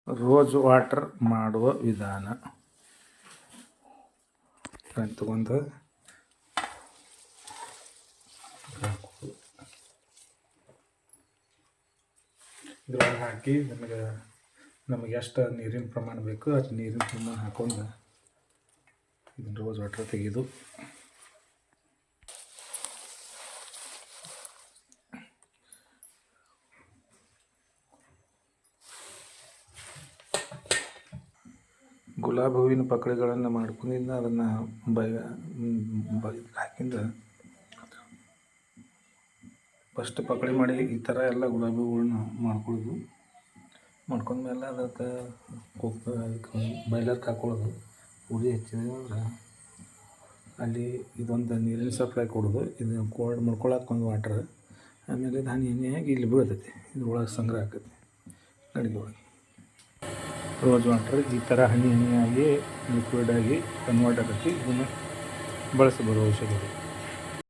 Rose water ಮಾಡುವ ವಿಧಾನ. ತಗೊಂಡು ಇದ್ರೊಳಗೆ ಹಾಕಿ ನಮಗೆ ಎಷ್ಟು ನೀರಿನ ಪ್ರಮಾಣ ಬೇಕು ಅಷ್ಟು ನೀರಿನ ಪ್ರಮಾಣ ಹಾಕೊಂಡು ಇದನ್ನು ರೋಸ್ ವಾಟರ್ ತೆಗೆದು ಗುಲಾಬಿ ಹೂವಿನ ಪಕಡೆಗಳನ್ನು ಮಾಡ್ಕೊಂಡಿಂದ ಅದನ್ನು ಹಾಕಿಂದ ಫಸ್ಟ್ ಪಕಡೆ ಮಾಡಿ ಈ ಥರ ಎಲ್ಲ ಗುಲಾಬಿ ಹೂಗಳನ್ನ ಮಾಡ್ಕೊಂಡ್ಮೇಲೆ ಅದಕ್ಕೆ ಬಾಯ್ಲರ್ಗೆ ಹಾಕೊಳ್ಳೋದು. ಉರಿ ಹಚ್ಚಿದ್ರೆ ಅಲ್ಲಿ ಇದೊಂದು ನೀರಿನ ಸಪ್ಲೈ ಕೊಡೋದು, ಇದು ಕೋಲ್ಡ್ ಮಾಡ್ಕೊಳಕ್ಕೆ ಒಂದು ವಾಟ್ರ್, ಆಮೇಲೆ ಇದು ಹನಿಯಾಗಿ ಇಲ್ಲಿ ಬೀಳ್ತೈತಿ, ಇದ್ರೊಳಗೆ ಸಂಗ್ರಹ ಆಕೈತಿ ಅಡುಗೆ ಒಳಗೆ. ರೋಸ್ ವಾಟ್ರ್ ಈ ಥರ ಹನಿಯಾಗಿ ಲಿಕ್ವಿಡಾಗಿ ಕನ್ವರ್ಟ್ ಆಕೈತಿ. ಇದನ್ನು ಬಳಸಬಹುದು ಔಷಧಿ.